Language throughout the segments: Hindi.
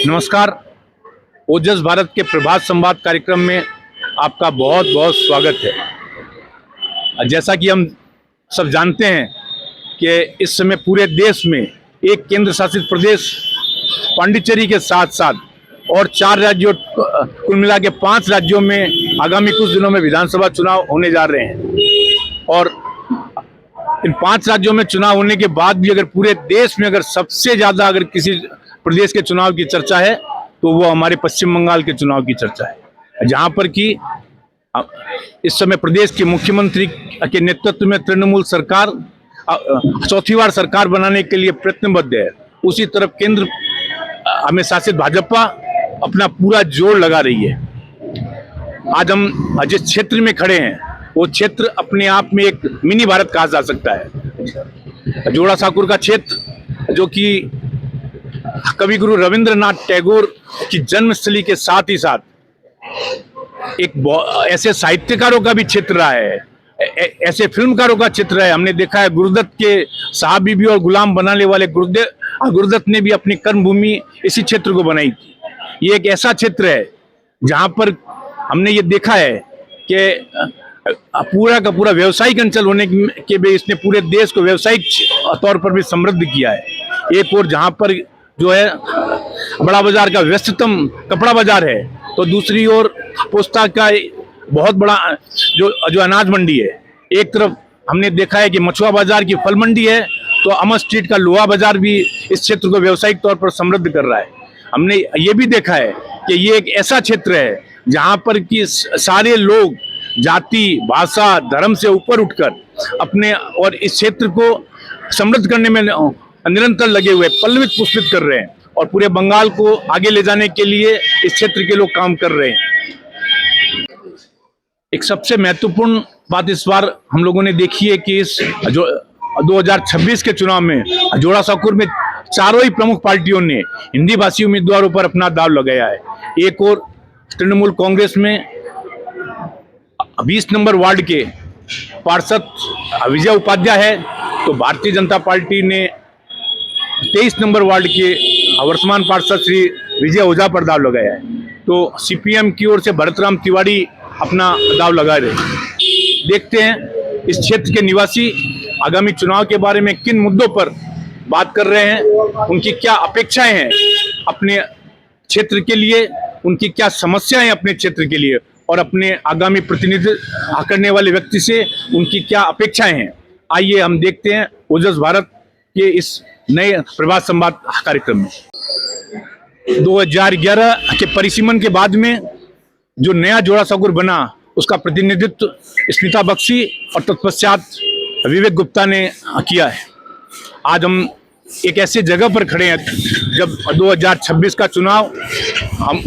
नमस्कार। ओजस भारत के प्रभात संवाद कार्यक्रम में आपका बहुत बहुत स्वागत है। जैसा कि हम सब जानते हैं कि इस समय पूरे देश में एक केंद्र शासित प्रदेश पांडिचेरी के साथ साथ और 4 राज्यों, कुल मिला के 5 राज्यों में आगामी कुछ दिनों में विधानसभा चुनाव होने जा रहे हैं। और इन 5 राज्यों में चुनाव होने के बाद भी अगर पूरे देश में अगर सबसे ज्यादा अगर किसी प्रदेश के चुनाव की चर्चा है तो वो हमारे पश्चिम बंगाल के चुनाव की चर्चा है, जहां पर कि इस समय प्रदेश के मुख्यमंत्री के नेतृत्व में तृणमूल सरकार चौथी बार सरकार बनाने के लिए प्रयत्नबद्ध है। उसी तरफ केंद्र में शासित भाजपा अपना पूरा जोर लगा रही है। आज हम जिस क्षेत्र में खड़े हैं वो क्षेत्र अपने आप में एक मिनी भारत कहा जा सकता है। जोड़ासांकुर का क्षेत्र जो कि कवि गुरु रविंद्रनाथ टैगोर की जन्मस्थली के साथ ही साथ एक ऐसे साहित्यकारों का भी क्षेत्र रहा है, ऐसे फिल्मकारों का क्षेत्र है। हमने देखा है गुरुदत्त के साहब बीबी और गुलाम बनाने वाले गुरुदत्त ने भी अपनी कर्मभूमि इसी क्षेत्र को बनाई थी। ये एक ऐसा क्षेत्र है जहां पर हमने ये देखा है कि पूरा का पूरा व्यावसायिक अंचल होने के भी इसने पूरे देश को व्यावसायिक तौर पर भी समृद्ध किया है। एक और जहां पर जो है बड़ा बाजार का व्यस्ततम कपड़ा बाजार है, तो दूसरी ओर पोस्ता का बहुत बड़ा जो अनाज मंडी है। एक तरफ हमने देखा है कि मछुआ बाजार की फल मंडी है, तो अमर स्ट्रीट का लोहा बाजार भी इस क्षेत्र को व्यावसायिक तौर पर समृद्ध कर रहा है। हमने ये भी देखा है कि ये एक ऐसा क्षेत्र है जहां पर कि सारे लोग जाति, भाषा, धर्म से ऊपर उठकर अपने और इस क्षेत्र को समृद्ध करने में निरंतर लगे हुए, पल्लवित पुष्पित कर रहे हैं और पूरे बंगाल को आगे ले जाने के लिए इस क्षेत्र के लोग काम कर रहे हैं। एक सबसे महत्वपूर्ण बात इस बार हम लोगों ने देखी है कि इस जो 2026 के चुनाव में जोड़ासांकुर में चारों ही प्रमुख पार्टियों ने हिंदी भाषी उम्मीदवारों पर अपना दाव लगाया है। एक और तृणमूल कांग्रेस में 20 नंबर वार्ड के पार्षद विजय उपाध्याय है, तो भारतीय जनता पार्टी ने 23 नंबर वार्ड के वर्तमान पार्षद श्री विजय ओझा पर दाव लगाया है। तो सीपीएम की ओर से भरतराम तिवारी अपना दाव लगा रहे हैं। देखते हैं इस क्षेत्र के निवासी आगामी चुनाव के बारे में किन मुद्दों पर बात कर रहे हैं, उनकी क्या अपेक्षाएं हैं अपने क्षेत्र के लिए, उनकी क्या समस्याएं हैं अपने क्षेत्र के लिए, और अपने आगामी प्रतिनिधित्व करने वाले व्यक्ति से उनकी क्या अपेक्षाएं हैं। आइए हम देखते हैं ओजस भारत के इस नए प्रभात संवाद कार्यक्रम में। 2011 के परिसीमन के बाद में जो नया जोड़ासांकुर बना उसका प्रतिनिधित्व स्मिता बख्शी और तत्पश्चात विवेक गुप्ता ने किया है। आज हम एक ऐसे जगह पर खड़े हैं जब 2026 का चुनाव हम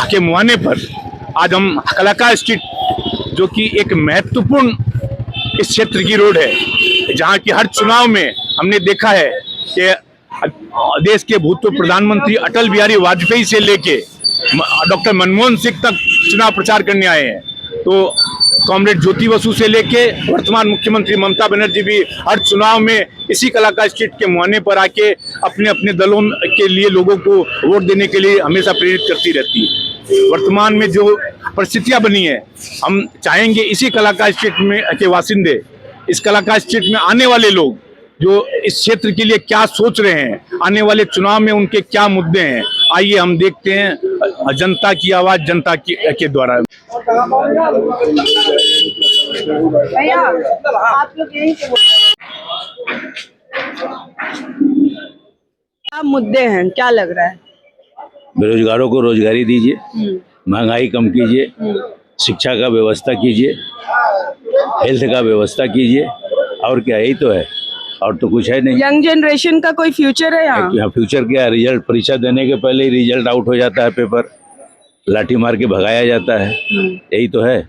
के मुहाने पर आज हम कलाकार स्ट्रीट जो कि एक महत्वपूर्ण इस क्षेत्र की रोड है, जहां की हर चुनाव में हमने देखा है कि देश के भूतपूर्व प्रधानमंत्री अटल बिहारी वाजपेयी से लेके डॉक्टर मनमोहन सिंह तक चुनाव प्रचार करने आए हैं। तो कॉमरेड ज्योति बसु से लेके वर्तमान मुख्यमंत्री ममता बनर्जी भी हर चुनाव में इसी कलाकार स्ट्रीट के मुहाने पर आके अपने अपने दलों के लिए लोगों को वोट देने के लिए हमेशा प्रेरित करती रहती है। वर्तमान में जो परिस्थितियां बनी है, हम चाहेंगे इसी कलाकार स्ट्रीट में के वासिंदे, इस कलाकार स्ट्रीट में आने वाले लोग जो इस क्षेत्र के लिए क्या सोच रहे हैं, आने वाले चुनाव में उनके क्या मुद्दे हैं। आइए हम देखते हैं जनता की आवाज जनता के द्वारा। आप लोग यही क्या मुद्दे हैं, क्या लग रहा है? बेरोजगारों को रोजगारी दीजिए, महंगाई कम कीजिए, शिक्षा का व्यवस्था कीजिए, हेल्थ का व्यवस्था कीजिए, और क्या, यही तो है, और तो कुछ है नहीं। यंग जनरेशन का कोई फ्यूचर है यहाँ? फ्यूचर क्या, रिजल्ट परीक्षा देने के पहले ही रिजल्ट आउट हो जाता है, पेपर लाठी मार के भगाया जाता है, यही तो है।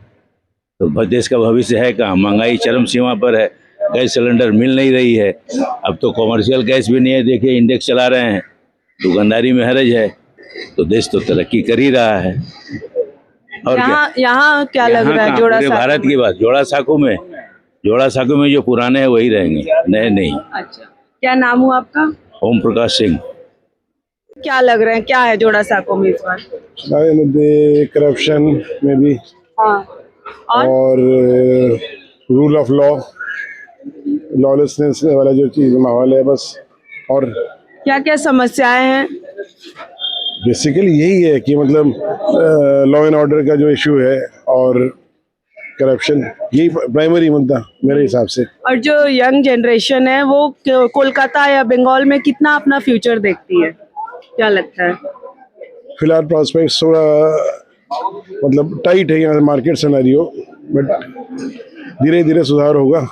तो देश का भविष्य है कहाँ? महंगाई चरम सीमा पर है, गैस सिलेंडर मिल नहीं रही है, अब तो कॉमर्शियल गैस भी नहीं है, देखिए इंडेक्स चला रहे हैं, दुकानदारी में हरज है, तो देश तो तरक्की कर ही रहा है। और यहाँ क्या लग रहा है? पूरे भारत की बात, जोड़ासांकुर में जो पुराने हैं वही रहेंगे, नए नहीं। अच्छा, क्या नाम हुआ आपका? ओम प्रकाश सिंह। क्या लग रहे हैं, क्या है जोड़ा साको में इस बार? सारे मुद्दे करप्शन में भी हाँ और रूल ऑफ लॉ, लॉलेसनेस वाला जो चीज माहौल है बस। और क्या क्या समस्याएं हैं? बेसिकली यही है कि मतलब लॉ एंड ऑर्डर का जो इशू है और करप्शन, यही प्राइमरी मुद्दा मेरे हिसाब से। और जो यंग जनरेशन है वो कोलकाता या बंगाल में कितना अपना फ्यूचर देखती है, क्या लगता है? फिलहाल प्रॉस्पेक्ट थोड़ा मतलब टाइट है यहाँ मार्केट सिनेरियो, बट धीरे धीरे सुधार होगा।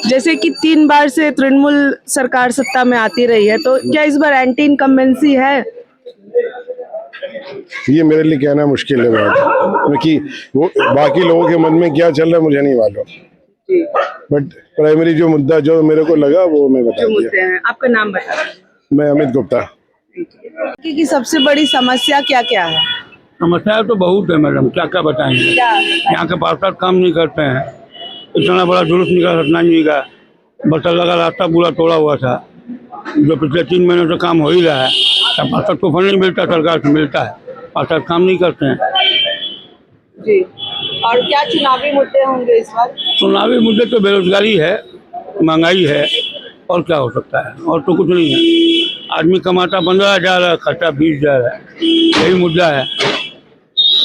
जैसे कि 3 बार से तृणमूल सरकार सत्ता में आती रही है, तो क्या इस बार एंटी इनकम्बेंसी है? ये मेरे लिए कहना मुश्किल है बात, क्योंकि वो बाकी लोगों के मन में क्या चल रहा है मुझे नहीं मालूम, बट प्राइमरी जो मुद्दा जो मेरे को लगा वो मैं बता जो दिया। मुद्दे हैं, आपका नाम बता दीजिए। मैं अमित गुप्ता। की सबसे बड़ी समस्या क्या क्या है? समस्या तो बहुत है मैडम, क्या क्या बताएंगे। क्या? यहाँ के पार्षद काम नहीं करते हैं, इतना बड़ा जुलूस निकला सतनामी का, बटर लगा रास्ता पूरा तोड़ा हुआ था, जो पिछले 3 महीनों से काम हो ही रहा है। तब पार्षद को फंड नहीं मिलता, सरकार से मिलता है, पार्षद काम नहीं करते हैं। जी, और क्या चुनावी मुद्दे होंगे इस बार? चुनावी मुद्दे तो बेरोजगारी है, महंगाई है, और क्या हो सकता है, और तो कुछ नहीं है। आदमी कमाता 15,000 है, खर्चा 20,000 है, यही मुद्दा है।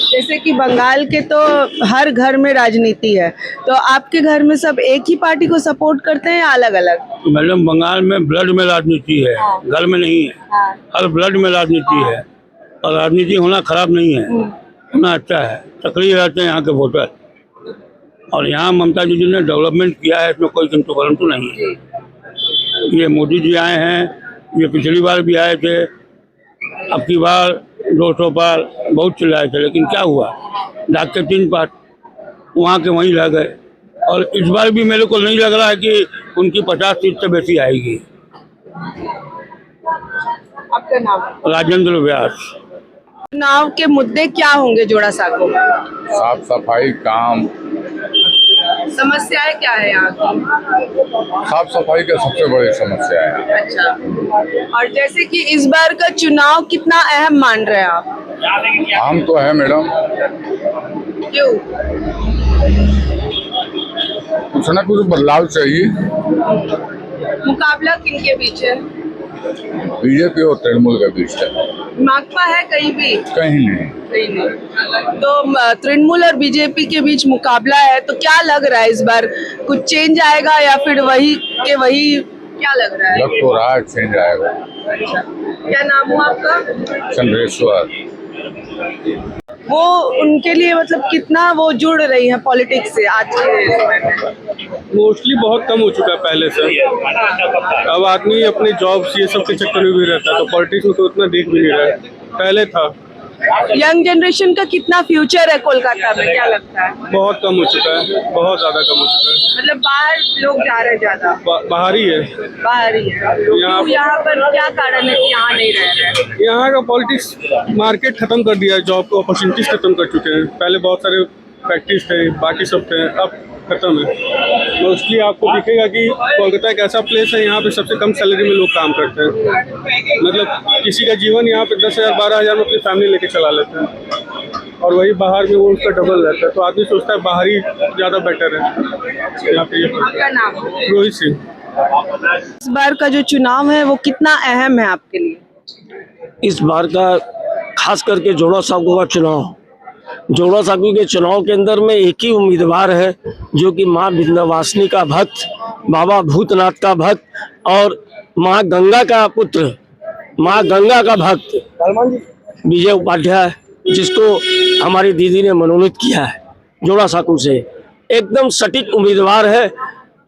जैसे कि बंगाल के तो हर घर में राजनीति है, तो आपके घर में सब एक ही पार्टी को सपोर्ट करते हैं या अलग अलग? मैडम, बंगाल में ब्लड में राजनीति है, घर में नहीं है। हर ब्लड में राजनीति है, और राजनीति होना खराब नहीं है, होना अच्छा है। सक्रिय रहते हैं यहाँ के वोटर, और यहाँ ममता जी ने डेवलपमेंट किया है, इसमें कोई किंतु परंतु नहीं है। ये मोदी जी आए हैं, ये पिछली बार भी आए थे, अब की बार 200 पार बहुत चिल्लाए थे, लेकिन क्या हुआ, डाक के 3 पार वहाँ के वहीं रह गए। और इस बार भी मेरे को नहीं लग रहा है कि उनकी 50 सीट से बेसी आएगी। आपका नाम? राजेंद्र व्यास। चुनाव के मुद्दे क्या होंगे जोड़ा साको में? साफ सफाई काम, समस्याएं क्या है यहाँ की? साफ सफाई का सबसे बड़ी समस्या है। अच्छा, और जैसे कि इस बार का चुनाव कितना अहम मान रहे हैं आप? हम तो है मैडम, क्यों? कुछ ना कुछ बदलाव चाहिए। मुकाबला किनके बीच है? बीजेपी और तृणमूल के बीच है, माकपा है कहीं भी? कहीं नहीं। कहीं नहीं। तो तृणमूल और बीजेपी के बीच मुकाबला है, तो क्या लग रहा है इस बार कुछ चेंज आएगा या फिर वही के वही, क्या लग रहा है? लग तो रहा है चेंज आएगा। अच्छा, क्या नाम हुआ आपका? चंद्रेश्वर। वो उनके लिए मतलब कितना वो जुड़ रही है पॉलिटिक्स से आज के समय में? मोस्टली बहुत कम हो चुका है पहले से। अब आदमी अपने जॉब्स ये सब के चक्कर में भी रहता है, तो पॉलिटिक्स में तो उतना देख भी नहीं रहा है, पहले था। यंग जनरेशन का कितना फ्यूचर है कोलकाता में, क्या लगता है? बहुत कम हो चुका है, बहुत ज्यादा कम हो चुका है। मतलब बाहर लोग जा रहे हैं ज्यादा? बाहर ही है। बाहर ही है। क्यों, यहाँ पर क्या कारण है कि यहाँ नहीं रह रहे? यहाँ का पॉलिटिक्स मार्केट खत्म कर दिया है, जॉब को अपॉर्चुनिटीज खत्म कर चुके हैं। पहले बहुत सारे फैक्ट्रीज थे, बाकी सब थे, अब खत्म है। मोस्टली आपको दिखेगा कि कोलकाता एक ऐसा प्लेस है, यहाँ पे सबसे कम सैलरी में लोग काम करते हैं। मतलब किसी का जीवन यहाँ पे 10,000 12,000 में अपनी फैमिली लेके चला लेते हैं, और वही बाहर में वो उसका डबल रहता है। तो आदमी सोचता है बाहर ही ज़्यादा बेटर है। यहाँ पे आपका नाम? रोहित सिंह। इस बार का जो चुनाव है वो कितना अहम है आपके लिए? इस बार का खास करके जोड़ा साको का चुनाव, जोड़ा साको के चुनाव के अंदर में एक ही उम्मीदवार है, जो कि माँ विंध्यवासिनी का भक्त, बाबा भूतनाथ का भक्त और माँ गंगा का पुत्र, माँ गंगा का भक्त विजय उपाध्याय, जिसको हमारी दीदी ने मनोनीत किया है जोड़ा साको से। एकदम सटीक उम्मीदवार है,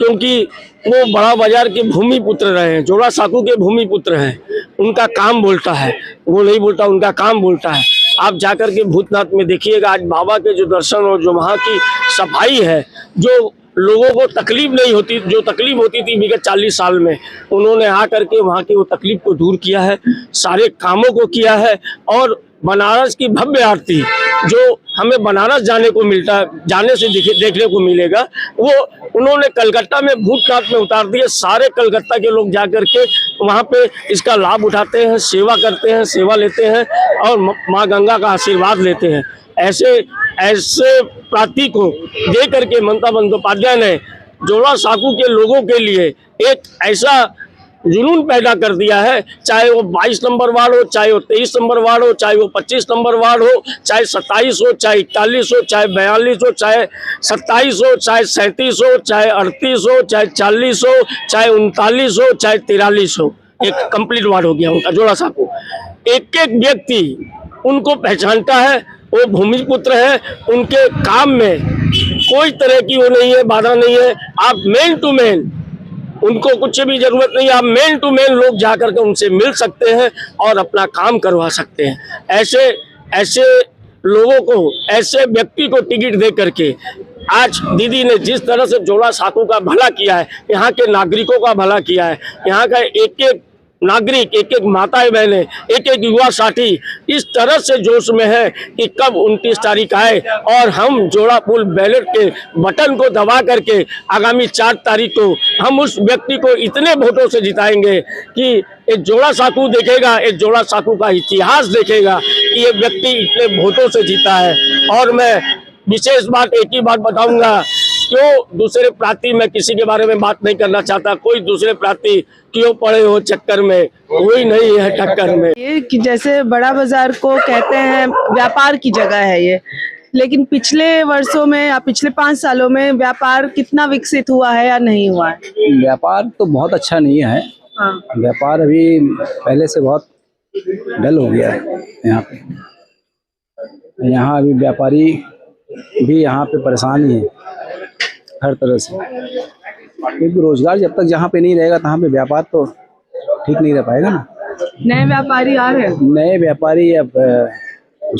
क्योंकि वो बड़ा बाजार के भूमि पुत्र रहे हैं, जोड़ा साको के भूमि पुत्र हैं। उनका काम बोलता है, वो नहीं बोलता, उनका काम बोलता है। आप जाकर के भूतनाथ में देखिएगा, आज बाबा के जो दर्शन और जो वहाँ की सफाई है, जो लोगों को तकलीफ नहीं होती, जो तकलीफ होती थी विगत 40 साल में, उन्होंने आकर के वहाँ की वो तकलीफ को दूर किया है, सारे कामों को किया है। और बनारस की भव्य आरती जो हमें बनारस जाने से देखने को मिलेगा, वो उन्होंने कलकत्ता में भूतनाथ में उतार दिए। सारे कलकत्ता के लोग जाकर के वहाँ पे इसका लाभ उठाते हैं, सेवा करते हैं, सेवा लेते हैं और माँ गंगा का आशीर्वाद लेते हैं। ऐसे प्राति को दे करके ममता बंदोपाध्याय ने जोड़ा साकू के लोगों के लिए एक ऐसा जुनून पैदा कर दिया है, चाहे वो 22 नंबर वार्ड हो, चाहे वो 23 नंबर वार्ड हो, चाहे वो 25 नंबर वार्ड हो, चाहे 27 हो, चाहे 41 हो, चाहे 42 हो, चाहे 27 हो, चाहे 37 हो, चाहे 38 हो, चाहे 40 हो, चाहे 39 हो, चाहे 43 हो। एक कंप्लीट वार्ड हो गया उनका जोड़ा साकू। एक एक व्यक्ति उनको पहचानता है, वो भूमिपुत्र है। उनके काम में कोई तरह की वो नहीं है, बाधा नहीं है। आप मैन टू मैन, उनको कुछ भी जरूरत नहीं है, आप मैन टू मैन लोग जाकर के उनसे मिल सकते हैं और अपना काम करवा सकते हैं। ऐसे लोगों को, ऐसे व्यक्ति को टिकट दे करके आज दीदी ने जिस तरह से जोड़ा साकू का भला किया है, यहाँ के नागरिकों का भला किया है, यहाँ का एक एक नागरिक, एक एक माताएं बहनें, एक एक युवा साथी इस तरह से जोश में है कि कब 29 तारीख आए और हम जोड़ा पुल बैलेट के बटन को दबा करके आगामी 4 तारीख को हम उस व्यक्ति को इतने वोटों से जिताएंगे कि एक जोड़ा साकू देखेगा, एक जोड़ा साकू का इतिहास देखेगा कि ये व्यक्ति इतने वोटों से जीता है। और मैं विशेष बात एक ही बात बताऊंगा, क्यों दूसरे प्रांति में किसी के बारे में बात नहीं करना चाहता, कोई दूसरे प्रांति क्यों पड़े हो चक्कर में, कोई नहीं है टक्कर में। ये कि जैसे बड़ा बाजार को कहते हैं व्यापार की जगह है ये, लेकिन पिछले वर्षों में या पिछले 5 सालों में व्यापार कितना विकसित हुआ है या नहीं हुआ है? व्यापार तो बहुत अच्छा नहीं है। हाँ। व्यापार अभी पहले से बहुत डल हो गया है यहाँ पे। यहाँ अभी व्यापारी भी यहाँ पे परेशान ही है हर तरह से, क्योंकि रोजगार जब तक जहाँ पे नहीं रहेगा तहाँ पे व्यापार तो ठीक नहीं रह पाएगा ना। नए व्यापारी आ रहे हैं? नए व्यापारी अब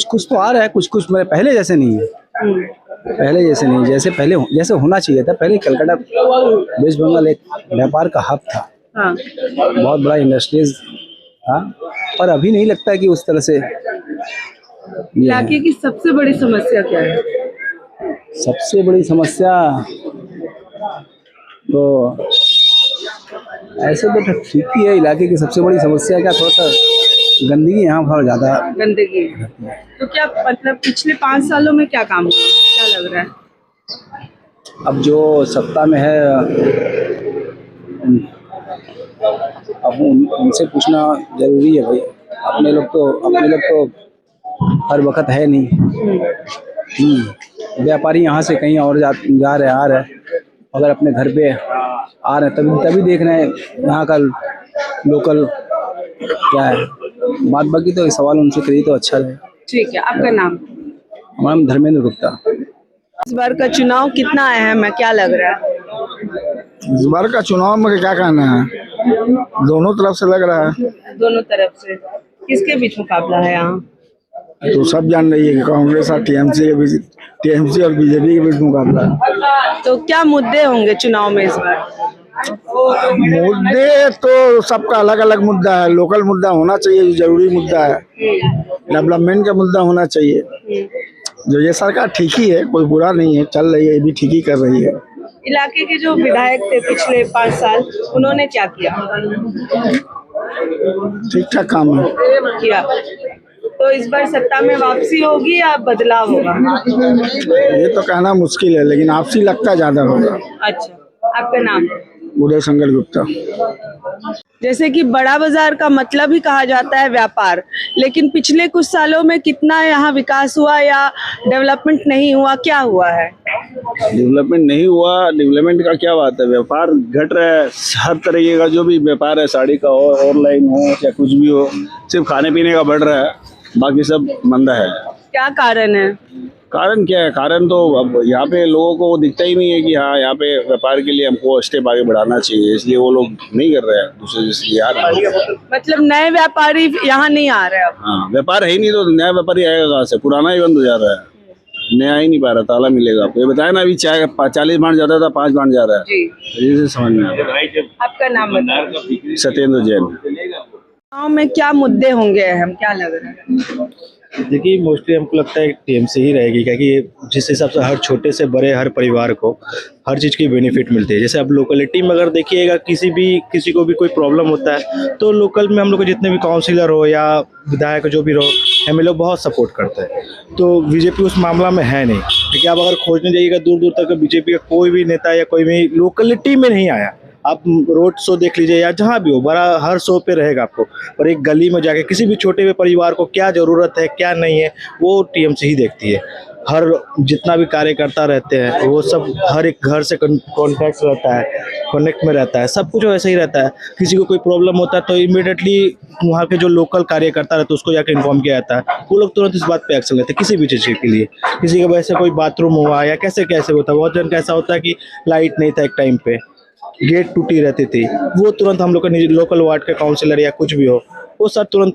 कुछ तो आ रहा है, कुछ मेरे पहले जैसे नहीं है। पहले जैसे नहीं, जैसे होना चाहिए था। पहले कलकत्ता वेस्ट बंगाल एक व्यापार का हब था। हाँ। बहुत बड़ा इंडस्ट्रीज था, पर अभी नहीं लगता है कि उस तरह से। इलाके की सबसे बड़ी समस्या क्या है? सबसे बड़ी समस्या तो ऐसे तो ठीक ही है। इलाके की सबसे बड़ी समस्या क्या, थोड़ा सा गंदगी यहाँ बहुत ज्यादा। गंदगी। तो क्या मतलब पिछले 5 सालों में क्या काम हुआ, क्या लग रहा है? अब जो सत्ता में है अब उनसे पूछना जरूरी है भाई। अपने लोग तो हर वक्त है नहीं। व्यापारी यहाँ से कहीं और जा रहे आ रहे, अगर अपने घर पे आ रहे तभी देख रहे हैं यहाँ का लोकल क्या है। बात बाकी तो सवाल उनसे करिए तो अच्छा रहे। ठीक है, आपका नाम? हमारा नाम धर्मेंद्र गुप्ता। इस बार का चुनाव कितना अहम है, क्या लग रहा है? इस बार का चुनाव में क्या कहना है, दोनों तरफ से लग रहा है। दोनों तरफ से किसके बीच मुकाबला है यहाँ? तो सब जान रही है कि कांग्रेस और टीएमसी और बीजेपी के बीच मुकाबला है। तो क्या मुद्दे होंगे चुनाव में इस बार? मुद्दे तो सबका अलग अलग मुद्दा है। लोकल मुद्दा होना चाहिए, जो जरूरी मुद्दा है। डेवलपमेंट का मुद्दा होना चाहिए। जो ये सरकार ठीक ही है, कोई बुरा नहीं है, चल रही है, ये भी ठीक ही कर रही है। इलाके के जो विधायक थे पिछले 5 साल, उन्होंने क्या किया? ठीक ठाक काम है किया। तो इस बार सत्ता में वापसी होगी या बदलाव होगा? ये तो कहना मुश्किल है, लेकिन आपसी लगता ज्यादा होगा। अच्छा, आपका नाम? उदय शंकर गुप्ता। जैसे कि बड़ा बाजार का मतलब ही कहा जाता है व्यापार, लेकिन पिछले कुछ सालों में कितना यहाँ विकास हुआ या डेवलपमेंट नहीं हुआ, क्या हुआ है? डेवलपमेंट नहीं हुआ। डेवलपमेंट का क्या बात है, व्यापार घट रहा है। हर तरीके का जो भी व्यापार है, साड़ी का हो, ऑनलाइन हो, या कुछ भी हो, सिर्फ खाने पीने का बढ़ रहा है, बाकी सब मंदा है। क्या कारण है? कारण क्या है, कारण तो अब यहाँ पे लोगों को दिखता ही नहीं है कि हाँ यहाँ पे व्यापार के लिए हमको स्टेप आगे बढ़ाना चाहिए, इसलिए वो लोग नहीं कर रहे हैं, दूसरे जैसे आ रहे हैं। मतलब नए व्यापारी यहाँ नहीं आ रहे अब? हाँ, व्यापार है ही नहीं तो नया व्यापारी आएगा कहाँ से? पुराना ही बंद हो जा रहा है, नया ही नहीं पा रहा, ताला मिलेगा आपको। ये बताया ना, अभी चाय 40 बांट जाता था, 5 बांट जा रहा है। जी। समझ में आ रहा है। आपका नाम बताइए। सत्येंद्र जैन। गाँव में क्या मुद्दे होंगे अहम, क्या लग रहा है? देखिए मोस्टली हमको लगता है टीएमसी ही रहेगी, क्योंकि जिस हिसाब से हर छोटे से बड़े हर परिवार को हर चीज़ की बेनिफिट मिलती है। जैसे अब लोकलिटी में अगर देखिएगा किसी को भी कोई प्रॉब्लम होता है तो लोकल में हम लोग को जितने भी काउंसिलर हो या विधायक जो भी रहो, हमें लोग बहुत सपोर्ट करते हैं। तो बीजेपी उस मामला में है नहीं, क्योंकि आप अगर खोजने जाइएगा दूर दूर तक बीजेपी का कोई भी नेता या कोई भी लोकलिटी में नहीं आया। आप रोड शो देख लीजिए या जहाँ भी हो, बड़ा हर शो पे रहेगा आपको, और एक गली में जाके किसी भी छोटे हुए परिवार को क्या ज़रूरत है क्या नहीं है वो टीएमसी ही देखती है। हर जितना भी कार्यकर्ता रहते हैं वो सब हर एक घर से कॉन्टैक्ट रहता है, कनेक्ट में रहता है, सब कुछ वैसे ही रहता है। किसी को कोई प्रॉब्लम होता है तो इमीडिएटली वहाँ के जो लोकल कार्यकर्ता रहते हैं उसको जाकर इन्फॉर्म किया जाता है, वो लोग तुरंत इस बात पे एक्शन लेते हैं किसी भी चीज़ के लिए। किसी का वैसे कोई बाथरूम हुआ या कैसे होता है, बहुत जन कैसा होता है कि लाइट नहीं था एक टाइम पे, गेट टूटी रहती थी, वो तुरंत हम लोग का लोकल वार्ड का काउंसिलर या कुछ भी हो वो सब तुरंत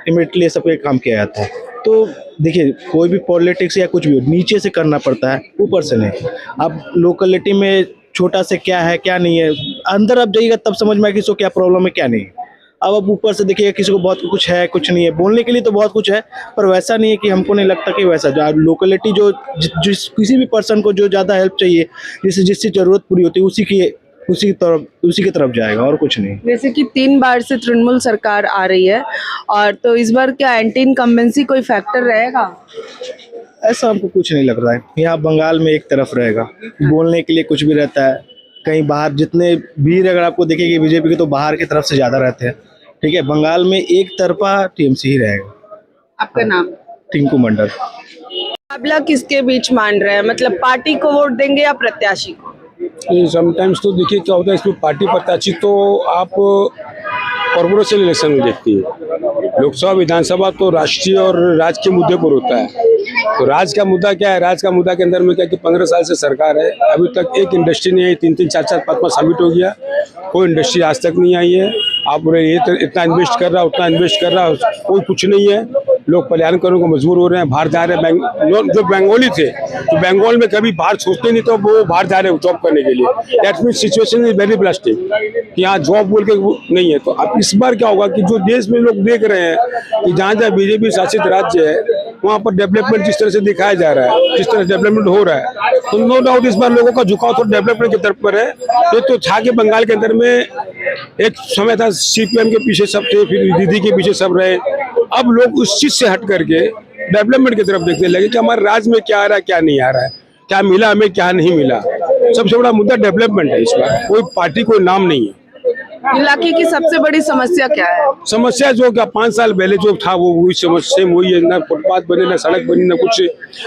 इमीडिएटली सब पे काम किया जाता है। तो देखिए कोई भी पॉलिटिक्स या कुछ भी हो नीचे से करना पड़ता है, ऊपर से नहीं। अब लोकलिटी में छोटा से क्या है क्या नहीं है, अंदर आप जाइएगा तब समझ में आएगा किसी को क्या प्रॉब्लम है क्या नहीं है। अब आप ऊपर से देखिएगा किसी को बहुत कुछ है कुछ नहीं है, बोलने के लिए तो बहुत कुछ है पर वैसा नहीं है कि हमको नहीं लगता कि वैसा जो लोकलिटी जो जिस किसी भी पर्सन को जो ज़्यादा हेल्प चाहिए, जिससे ज़रूरत पूरी होती है उसी की तरफ जाएगा और कुछ नहीं। जैसे कि 3 बार से तृणमूल सरकार आ रही है, और तो इस बार क्या एंटी इनकम्बेंसी कोई फैक्टर रहेगा? ऐसा हमको कुछ नहीं लग रहा है। यहाँ बंगाल में एक तरफ रहेगा, बोलने के लिए कुछ भी रहता है। कहीं बाहर जितने भीड़ अगर आपको देखेंगे बीजेपी के तो बाहर की तरफ से ज़्यादा रहते हैं, ठीक है। बंगाल में एक तरफा टीएमसी ही रहेगा। आपका नाम? टिंकू मंडल। मुकाबला किसके बीच मान रहे हैं, मतलब पार्टी को वोट देंगे या प्रत्याशी को? समटाइम्स तो देखिए क्या होता है इसमें पार्टी प्रत्याशी तो आप कॉर्पोरेशन इलेक्शन में देखती है, लोकसभा विधानसभा तो राष्ट्रीय और राज्य के मुद्दे पर होता है। तो राज्य का मुद्दा क्या है, राज्य का मुद्दा के अंदर में क्या कि 15 साल से सरकार है, अभी तक एक इंडस्ट्री नहीं आई, 3-3, 4-4, 5-5 सबमिट हो गया, कोई इंडस्ट्री आज तक नहीं आई है। आप ये इतना इन्वेस्ट कर रहा उतना इन्वेस्ट कर रहा, कोई कुछ नहीं है। लोग पलायन करने को मजबूर हो रहे हैं, बाहर जा रहे हैं। जो बंगाली थे तो बंगाल में कभी बाहर सोचते नहीं, तो वो बाहर जा रहे हैं जॉब करने के लिए। That means situation is very plastic कि यहाँ जॉब बोल के नहीं है। तो अब इस बार क्या होगा कि जो देश में लोग देख रहे हैं कि जहाँ जहाँ बीजेपी शासित राज्य है वहाँ पर डेवलपमेंट जिस तरह से दिखाया जा रहा है, जिस तरह डेवलपमेंट हो रहा है, तो नो डाउट इस बार लोगों का झुकाव थोड़ा डेवलपमेंट की तरफ पर है। ये तो था कि बंगाल के अंदर में एक समय था सीपीएम के पीछे सब थे, फिर दीदी के पीछे सब रहे। अब लोग उस चीज से हट करके डेवलपमेंट की तरफ देखने लगे कि हमारे राज्य में क्या आ रहा है क्या नहीं आ रहा है, क्या मिला हमें क्या नहीं मिला। सबसे बड़ा मुद्दा डेवलपमेंट है इस बार, कोई पार्टी कोई नाम नहीं है। इलाके की सबसे बड़ी समस्या क्या है? समस्या जो क्या 5 साल पहले जो था वो वही समस्या वही है, ना फुटपाथ बने ना सड़क बनी ना कुछ।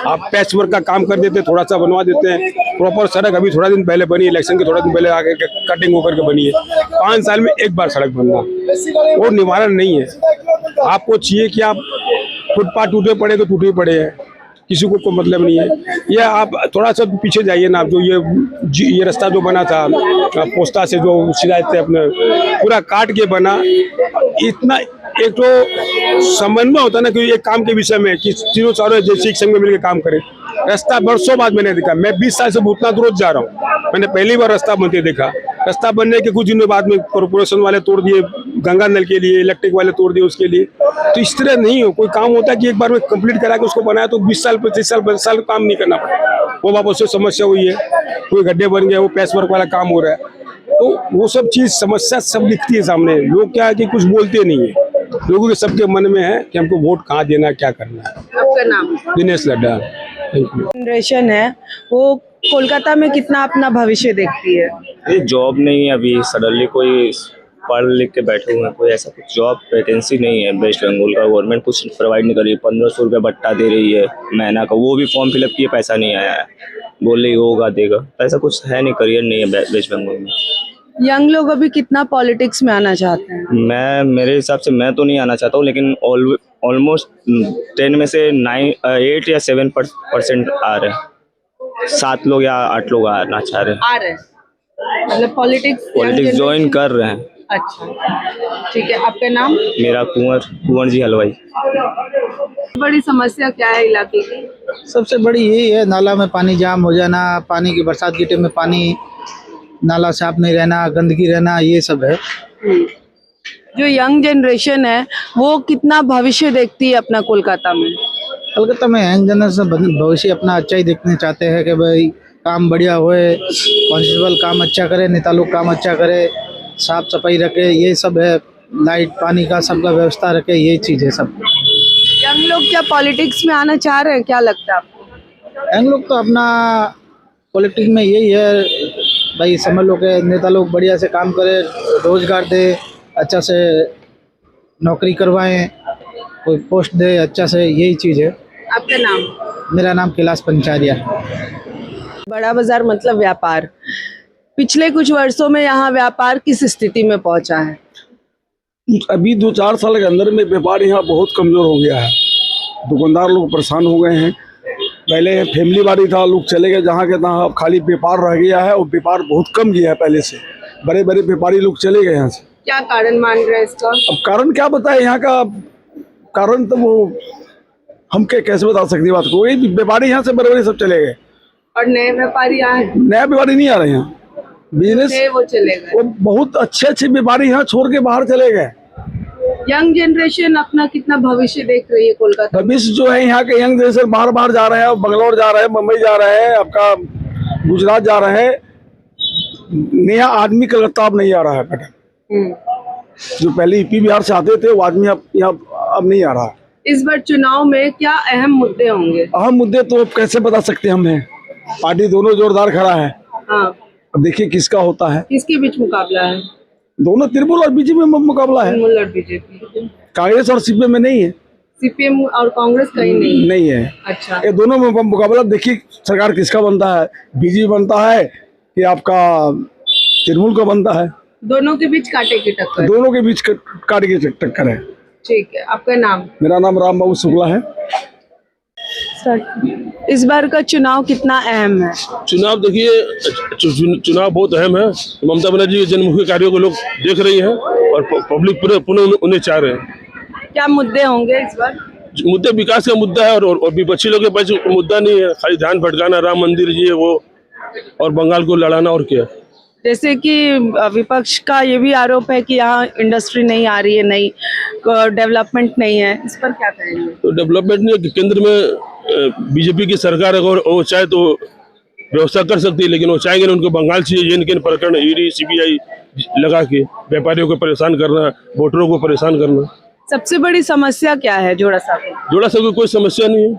आप पैच वर्क का काम कर देते, थोड़ा सा बनवा देते हैं। प्रॉपर सड़क अभी थोड़ा दिन पहले बनी, इलेक्शन के थोड़ा दिन पहले आगे कटिंग होकर के बनी है। 5 साल में एक बार सड़क बनना वो निवारण नहीं है। आपको चाहिए कि आप फुटपाथ टूटे पड़े तो टूटे पड़े हैं, किसी को कोई मतलब नहीं है। ये आप थोड़ा सा पीछे जाइए ना, आप जो ये रास्ता जो बना था पोस्ता से जो सीधा अपने पूरा काट के बना, इतना एक तो समन्वय होता ना कि एक काम के विषय में कि तीनों चारों एजेंसी एक संग में मिलकर काम करें। रास्ता बरसों बाद मैंने देखा, मैं 20 साल से भूतनाथ रोज जा रहा हूँ, मैंने पहली बार रास्ता बनते देखा। रास्ता बनने के कुछ दिनों बाद में कॉर्पोरेशन वाले तोड़ दिए, गंगा नल के लिए, इलेक्ट्रिक वाले तोड़ दिए उसके लिए। तो इस तरह नहीं हो, कोई काम होता है कि एक बार में कंप्लीट करा के उसको बनाया तो 20 साल 25 साल 50 साल काम नहीं करना पड़ा। वो वापस से समस्या हुई है, कोई गड्ढे बन गए, वो पैच वर्क वाला काम हो रहा है। तो वो सब चीज समस्या सब दिखती है सामने। लोग क्या है कि कुछ बोलते नहीं है, लोगों के सबके मन में है कि हमको वोट कहाँ देना है क्या करना है। आपका नाम? दिनेश लड्डा। जनरेशन है वो कोलकाता में कितना अपना भविष्य देखती है? ये जॉब नहीं है अभी, सडनली कोई पढ़ लिख के बैठे हुए हैं, कोई ऐसा कुछ जॉब वैकेंसी नहीं है। वेस्ट बंगाल का गवर्नमेंट कुछ प्रोवाइड नहीं कर रही है। 1500 रुपये बट्टा दे रही है महीना का, वो भी फॉर्म फिलअप किए पैसा नहीं आया है, बोल रही होगा देगा। ऐसा कुछ है नहीं, करियर नहीं है वेस्ट बंगाल में। यंग लोग अभी कितना पॉलिटिक्स में आना चाहते हैं? मेरे हिसाब से मैं तो नहीं आना चाहता हूँ, लेकिन ऑलमोस्ट 10 में से 8 या 7% आ रहे हैं। 7 लोग या 8 लोग आना चाह रहे हैं, मतलब पॉलिटिक्स ज्वाइन कर रहे हैं। अच्छा ठीक है, आपका नाम? मेरा कुंवर जी हलवाई। बड़ी समस्या क्या है इलाके की? सबसे बड़ी यही है, नाला में पानी जाम हो जाना, पानी की बरसात के टाइम में पानी नाला साफ नहीं रहना, गंदगी रहना, ये सब है। जो यंग जनरेशन है वो कितना भविष्य देखती है अपना कोलकाता में? कलकत्ता में यंग जनरेशन भविष्य अपना अच्छा ही देखना चाहते हैं कि भाई काम बढ़िया होए, कॉन्स्टेबल काम अच्छा करे, नेता लोग काम अच्छा करे, साफ सफाई रखे, ये सब है। लाइट पानी का सबका व्यवस्था रखे, ये चीज़ है सब। यंग लोग क्या पॉलिटिक्स में आना चाह रहे हैं, क्या लगता है आपको? यंग लोग तो अपना पॉलिटिक्स में यही है भाई, समझ लो कि नेता लोग बढ़िया से काम करे, रोजगार दे, अच्छा से नौकरी करवाएं, कोई पोस्ट दे अच्छा से, यही चीज़ है। आपका नाम? मेरा नाम कैलाश पंचारिया। बड़ा बाजार मतलब व्यापार। पिछले कुछ वर्षों में यहाँ व्यापार किस स्थिति में पहुंचा है? अभी 2-4 साल के अंदर में व्यापार यहाँ बहुत कमज़ोर हो गया है। दुकानदार लोग परेशान हो गए हैं। पहले फैमिली बाड़ी था, लोग चले गए जहाँ के तहाँ, अब खाली व्यापार रह गया है और व्यापार बहुत कम गया है पहले से। बड़े बड़े व्यापारी लोग चले गए यहाँ से। क्या कारण मान रहे हैं इसका? अब कारण क्या बताए यहाँ का कारण, तो वो हम कैसे बता सकते बात को। वही व्यापारी यहाँ से बड़े बड़े सब चले गए और नए व्यापारी आए? नया व्यापारी नहीं आ रहे यहाँ। बिजनेस वो चले गए। वो बहुत अच्छे अच्छे व्यापारी यहाँ छोड़ के बाहर चले गए। यंग जनरेशन अपना कितना भविष्य देख रही है कोलकाता? भविष्य जो है यहाँ के यंग जनरेशन बाहर बाहर जा रहे हैं, बंगलौर जा रहे हैं, मुंबई जा रहे हैं, आपका गुजरात जा रहे हैं। नया आदमी कलकत्ता अब नहीं आ रहा है मैडम। जो पहले यूपी बिहार से आते थे वो आदमी अब यहाँ अब नहीं आ रहा। इस बार चुनाव में क्या अहम मुद्दे होंगे? अहम मुद्दे तो अब कैसे बता सकते हम हैं। पार्टी दोनों जोरदार खड़ा है। हाँ। अब देखिए किसका होता है। किसके बीच मुकाबला है? दोनों तृणमूल और बीजेपी में मुकाबला है। तृणमूल और बीजेपी। कांग्रेस और सीपीएम में नहीं है। सीपीएम और कांग्रेस कहीं नहीं है। अच्छा, ये दोनों में मुकाबला। देखिए सरकार किसका बनता है, बीजेपी बनता है कि आपका तृणमूल का बनता है। दोनों के बीच कांटे की टक्कर। दोनों के बीच कांटे की टक्कर है। ठीक है, आपका नाम? मेरा नाम राम बाबू शुक्ला है। इस बार का चुनाव कितना अहम है? चुनाव देखिए, चुनाव बहुत अहम है। ममता बनर्जी के जनमुखी कार्यों को लोग देख रही हैं और पब्लिक पुनः उन्हें चाह रहे हैं। क्या मुद्दे होंगे इस बार? मुद्दे विकास का मुद्दा है और विपक्षी लोगों के पास मुद्दा नहीं है। खाली ध्यान भटकाना, राम मंदिर ये वो और बंगाल को लड़ाना और क्या। जैसे कि विपक्ष का ये भी आरोप है कि यहाँ इंडस्ट्री नहीं आ रही है, नई डेवलपमेंट नहीं है, इस पर क्या कहेंगे? तो डेवलपमेंट नहीं है। केंद्र में बीजेपी की सरकार अगर वो चाहे तो व्यवस्था कर सकती है, लेकिन वो चाहेंगे उनको बंगाल से ये इनके प्रकरण ईडी सीबीआई लगा के व्यापारियों को परेशान करना, वोटरों को परेशान करना। सबसे बड़ी समस्या क्या है जोड़ा साहब? जोड़ा साहब कोई समस्या नहीं है।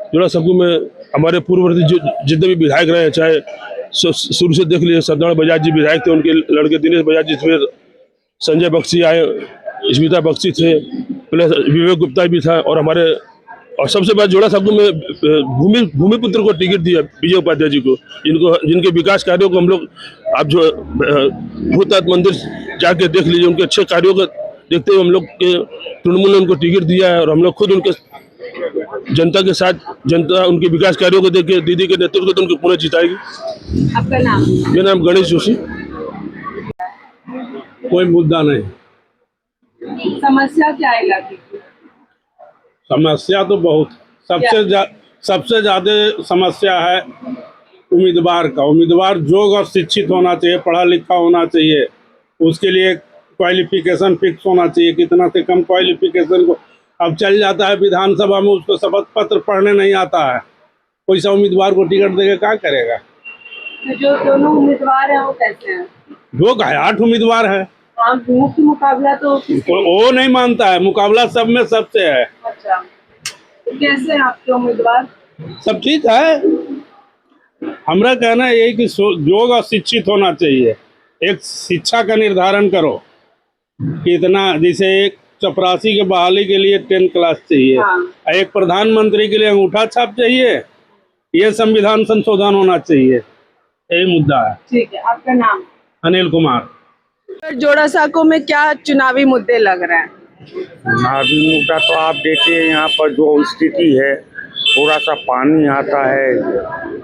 जोड़ा साहब में हमारे पूर्ववर्ती जितने भी विधायक रहे, चाहे शुरू से देख लिए, सत्यनारायण बजाज जी विधायक थे, उनके लड़के दिनेश बजाज जी थे, संजय बख्शी आए, स्मिता बख्शी थे, प्लस विवेक गुप्ता भी था, और हमारे और सबसे बड़ा जोड़ा साहब में भूमिपुत्र को टिकट दिया विजय उपाध्याय जी को, जिनके विकास कार्यों को हम लोग, आप जो भूतनाथ मंदिर जाके देख लीजिए, उनके अच्छे कार्यों को देखते हुए हम लोग के तृणमूल ने उनको टिकट दिया है और हम लोग खुद उनके जनता के साथ, जनता उनके विकास कार्यों को देख के दीदी के नेतृत्व को उनको पुनः जिताएगी। आपका नाम? मेरा नाम गणेश जोशी। कोई मुद्दा नहीं। समस्या क्या है इलाके की? समस्या तो बहुत, सबसे ज्यादा समस्या है उम्मीदवार का। उम्मीदवार योग्य और शिक्षित होना चाहिए, पढ़ा लिखा होना चाहिए, उसके लिए क्वालिफिकेशन फिक्स होना चाहिए। कितना से कम क्वालिफिकेशन को अब चल जाता है विधानसभा में, उसको शपथ पत्र पढ़ने नहीं आता है, कोई सा उम्मीदवार को टिकट देके क्या करेगा? जो दोनों उम्मीदवार हैं वो कैसे हैं? जो 8 उम्मीदवार है, मुख्य मुकाबला तो वो नहीं मानता है, मुकाबला सब में सबसे है। अच्छा, तो कैसे हैं आपके उम्मीदवार? सब ठीक है। हमारा कहना यही कि योग्य और शिक्षित होना चाहिए। एक शिक्षा का निर्धारण करो कि इतना, जैसे एक चपरासी के बहाली के लिए 10 क्लास चाहिए। हाँ। एक प्रधानमंत्री के लिए अंगूठा छाप चाहिए। ये संविधान संशोधन होना चाहिए, यही मुद्दा है। ठीक है, आपका नाम? अनिल कुमार। जोड़ा साको में क्या चुनावी मुद्दे लग रहे हैं? चुनावी मुद्दा तो आप देखिए, यहाँ पर जो स्थिति है, थोड़ा सा पानी आता है,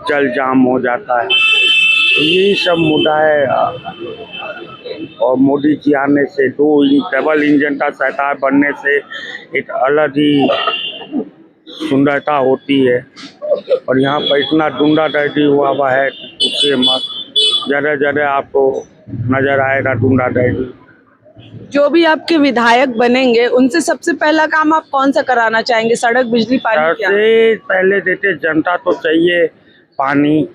जल जाम हो जाता है, तो यही सब मुद्दा है। और मोदी जी आने से, डबल इंजन का सरकार बनने से एक अलग ही सुंदरता होती है। और यहाँ पर इतना गुंडागर्दी हुआ है, उससे जगह जगह आपको नजर आएगा गुंडागर्दी। जो भी आपके विधायक बनेंगे उनसे सबसे पहला काम आप कौन सा कराना चाहेंगे? सड़क, बिजली, पानी, क्या? सबसे पहले देते जनता तो चाहिए पानी,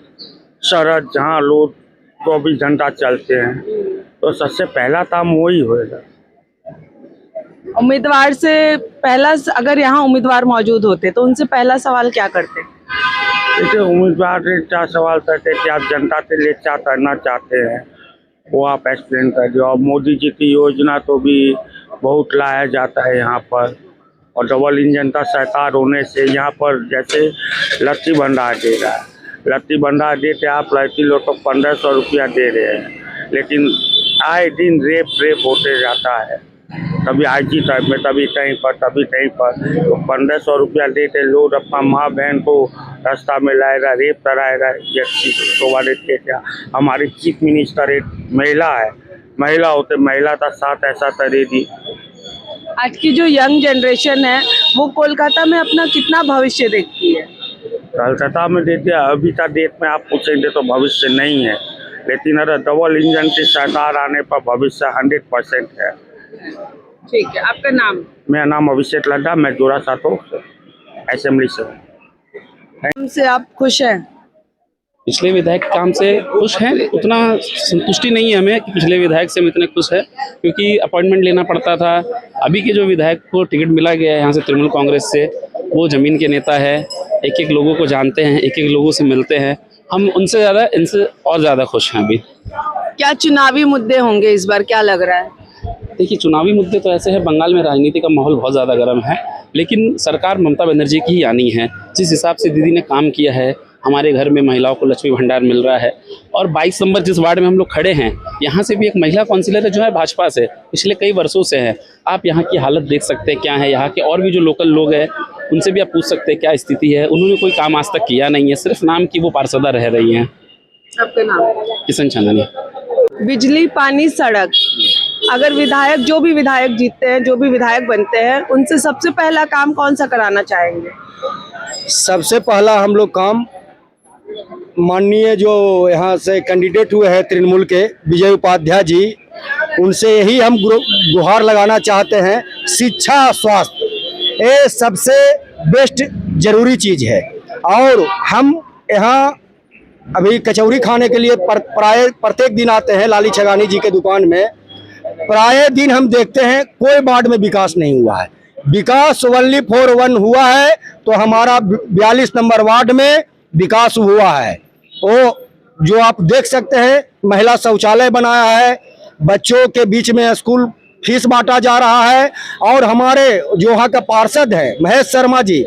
सड़क, जहाँ लोग 24 घंटा चलते हैं, तो सबसे पहला काम वही होएगा। उम्मीदवार से पहला, अगर यहाँ उम्मीदवार मौजूद होते तो उनसे पहला सवाल क्या करते? जैसे उम्मीदवार से क्या सवाल करते कि आप जनता से ले क्या करना चाहते हैं, वो आप एक्सप्लेन कर दो। और मोदी जी की योजना तो भी बहुत लाया जाता है यहाँ पर, और डबल इंजन का सरकार होने से यहाँ पर जैसे लत्ती भंडार दे रहा है, लत्ती भंडार देते आप लड़की लोग को 1500 रुपया दे रहे हैं, लेकिन आए दिन रेप होते जाता है, कभी आईजी टाइप में, कभी कहीं पर, कभी कहीं पर। तो 1500 रुपया देते लोग अपना माँ बहन को रास्ता में लाएगा, रेप कराएगा। क्या हमारी चीफ मिनिस्टर एक महिला है, महिला होते महिला का साथ ऐसा करेगी। आज की जो यंग जनरेशन है वो कोलकाता में अपना कितना भविष्य देखती है? कोलकाता में देते हैं अभी का डेट में आप पूछेंगे तो भविष्य नहीं है, लेकिन अगर डबल इंजन की सरकार आने पर भविष्य 100% है। ठीक है, आपका नाम? मेरा नाम अभिषेक लड्डा, मैं जोड़ा सातो असेंबली से हूँ। से आप खुश हैं? पिछले विधायक काम से खुश हैं, उतना संतुष्टि नहीं है हमें कि पिछले विधायक से हम इतने खुश हैं, क्योंकि अपॉइंटमेंट लेना पड़ता था। अभी के जो विधायक को टिकट मिला गया है यहाँ से तृणमूल कांग्रेस से, वो ज़मीन के नेता है, एक एक लोगों को जानते हैं, एक एक लोगों से मिलते हैं। हम उनसे ज़्यादा, इनसे और ज़्यादा खुश हैं अभी। क्या चुनावी मुद्दे होंगे इस बार, क्या लग रहा है? देखिए, चुनावी मुद्दे तो ऐसे हैं, बंगाल में राजनीति का माहौल बहुत ज़्यादा गर्म है, लेकिन सरकार ममता बनर्जी की ही आनी है। जिस हिसाब से दीदी ने काम किया है, हमारे घर में महिलाओं को लक्ष्मी भंडार मिल रहा है, और 22 नंबर जिस वार्ड में हम लोग खड़े हैं, यहाँ से भी एक महिला काउंसिलर है जो है भाजपा से, पिछले कई वर्षों से है। आप यहाँ की हालत देख सकते हैं क्या है, यहाँ के और भी जो लोकल लोग हैं उनसे भी आप पूछ सकते हैं क्या स्थिति है। उन्होंने कोई काम आज तक किया नहीं है, सिर्फ नाम की वो पार्षदा रह रही हैं। आपका नाम? किशन चंदनी। बिजली, पानी, सड़क, अगर विधायक, जो भी विधायक जीतते हैं, जो भी विधायक बनते हैं, उनसे सबसे पहला काम कौन सा कराना चाहेंगे? सबसे पहला हम लोग काम माननीय जो यहाँ से कैंडिडेट हुए हैं तृणमूल के विजय उपाध्याय जी, उनसे यही हम गुहार लगाना चाहते हैं। शिक्षा, स्वास्थ्य, ये सबसे बेस्ट जरूरी चीज़ है। और हम यहाँ अभी कचौरी खाने के लिए प्राय प्रत्येक दिन आते हैं लाली छगानी जी के दुकान में। प्राय दिन हम देखते हैं कोई वार्ड में विकास नहीं हुआ है। विकास ओनली 4-1 हुआ है, तो हमारा 42 नंबर वार्ड में विकास हुआ है। वो जो आप देख सकते हैं, महिला शौचालय बनाया है, बच्चों के बीच में स्कूल फीस बांटा जा रहा है। और हमारे जो यहाँ का पार्षद है महेश शर्मा जी,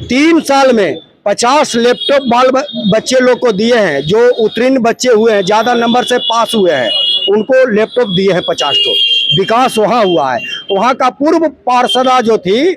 3 साल में 50 लैपटॉप बाल बच्चे लोग को दिए हैं। जो उत्तीर्ण बच्चे हुए हैं, ज़्यादा नंबर से पास हुए हैं, उनको लैपटॉप दिए हैं 50 तो। विकास वहाँ हुआ है। वहाँ का पूर्व पार्षदा जो थी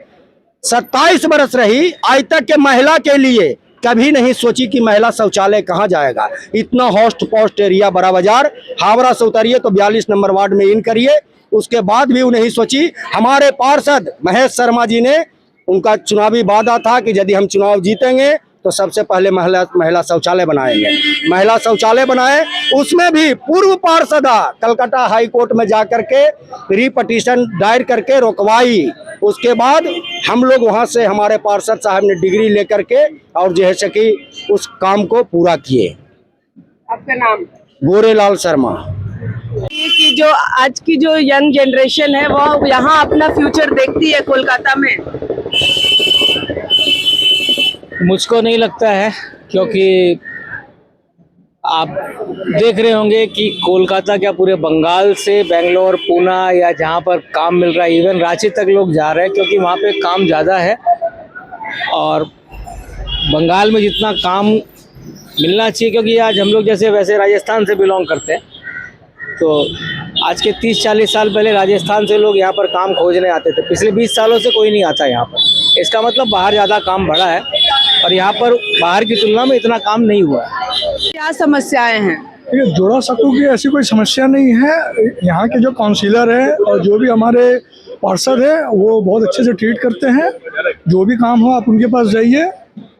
27 बरस रही, आज तक के महिला के लिए कभी नहीं सोची कि महिला शौचालय कहाँ जाएगा। इतना हॉस्ट पोस्ट एरिया, बड़ा बाजार, हावड़ा से उतरिए तो 42 नंबर वार्ड में इन करिए, उसके बाद भी उन्हें सोची। हमारे पार्षद महेश शर्मा जी ने, उनका चुनावी वादा था कि यदि हम चुनाव जीतेंगे तो सबसे पहले महिला शौचालय बनाएंगे। महिला शौचालय बनाए, उसमें भी पूर्व पार्षदा कलकत्ता हाई कोर्ट में जाकर के रिपटिशन दायर करके रोकवाई। उसके बाद हम लोग वहां से, हमारे पार्षद साहब ने डिग्री लेकर के और जैसे कि उस काम को पूरा किए। आपका नाम? गोरेलाल शर्मा। ये कि जो आज की जो यंग जनरेशन है वो यहाँ अपना फ्यूचर देखती है कोलकाता में? मुझको नहीं लगता है, क्योंकि आप देख रहे होंगे कि कोलकाता क्या पूरे बंगाल से बेंगलोर, पूना या जहाँ पर काम मिल रहा है, इवन रांची तक लोग जा रहे हैं, क्योंकि वहाँ पे काम ज़्यादा है। और बंगाल में जितना काम मिलना चाहिए, क्योंकि आज हम लोग जैसे वैसे राजस्थान से बिलोंग करते हैं, तो आज के 30-40 साल पहले राजस्थान से लोग यहाँ पर काम खोजने आते थे। पिछले 20 सालों से कोई नहीं आता यहाँ पर। इसका मतलब बाहर ज़्यादा काम बढ़ा है और यहाँ पर बाहर की तुलना में इतना काम नहीं हुआ है। क्या समस्याएं हैं? ये जोड़ा सकूँ की ऐसी कोई समस्या नहीं है। यहाँ के जो काउंसिलर है और जो भी हमारे पार्षद है वो बहुत अच्छे से ट्रीट करते हैं। जो भी काम हो आप उनके पास जाइए।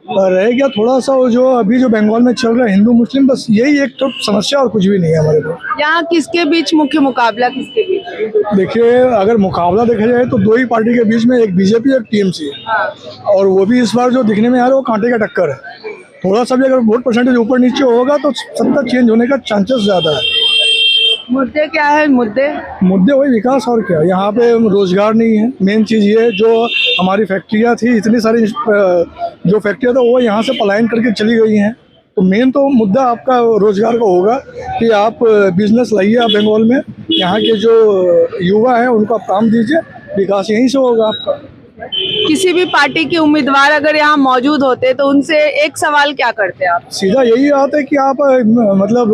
और रह गया थोड़ा सा वो जो अभी जो बंगाल में चल रहा है हिंदू मुस्लिम, बस यही एक तो समस्या और कुछ भी नहीं है हमारे को। यहाँ किसके बीच मुख्य मुकाबला किसके बीच है? देखिए, अगर मुकाबला देखा जाए तो दो ही पार्टी के बीच में, एक बीजेपी एक टीएमसी है, और वो भी इस बार जो दिखने में आ रहा है वो कांटे का टक्कर है। थोड़ा सा भी अगर वोट परसेंटेज ऊपर नीचे होगा तो सत्ता चेंज होने का चांसेस ज़्यादा है। मुद्दे क्या है? मुद्दे वही विकास, और क्या। यहाँ पे रोजगार नहीं है, मेन चीज़ ये है। जो हमारी फैक्ट्रियाँ थी, इतनी सारी जो फैक्ट्रियाँ था वो यहाँ से पलायन करके चली गई हैं। तो मेन तो मुद्दा आपका रोजगार का होगा कि आप बिजनेस लाइए आप बंगाल में, यहाँ के जो युवा हैं उनको आप काम दीजिए, विकास यहीं से होगा आपका। किसी भी पार्टी के उम्मीदवार अगर यहाँ मौजूद होते तो उनसे एक सवाल क्या करते आप? सीधा यही आता है कि आप मतलब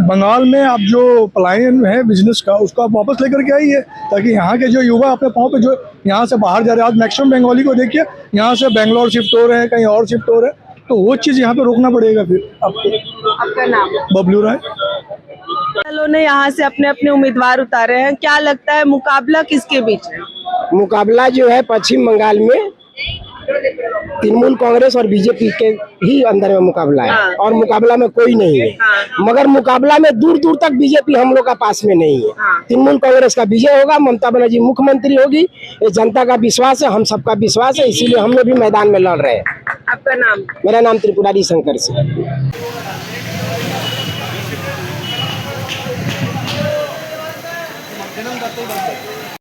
बंगाल में आप जो पलायन है बिजनेस का, उसको आप वापस लेकर के आइए, ताकि यहाँ के जो युवा अपने पाँव पे जो यहाँ से बाहर जा रहे हैं, आज मैक्सिमम बंगाली को देखिए यहाँ से बेंगलोर शिफ्ट हो रहे हैं, कहीं और शिफ्ट हो रहे हैं, तो वो चीज़ यहाँ पे रोकना पड़ेगा फिर आपको। आपका नाम? बबलू राय। दलों ने यहाँ से अपने अपने उम्मीदवार उतारे हैं, क्या लगता है मुकाबला किसके बीच है? मुकाबला जो है पश्चिम बंगाल में तृणमूल कांग्रेस और बीजेपी के ही अंदर में मुकाबला है। हाँ। और मुकाबला में कोई नहीं है। हाँ। मगर मुकाबला में दूर दूर तक बीजेपी हम लोग का पास में नहीं है। हाँ। तृणमूल कांग्रेस का विजय होगा, ममता बनर्जी मुख्यमंत्री होगी, ये जनता का विश्वास है, हम सबका विश्वास है, इसीलिए हम लोग भी मैदान में लड़ रहे हैं। आपका नाम? मेरा नाम त्रिपुरारी शंकर सिंह।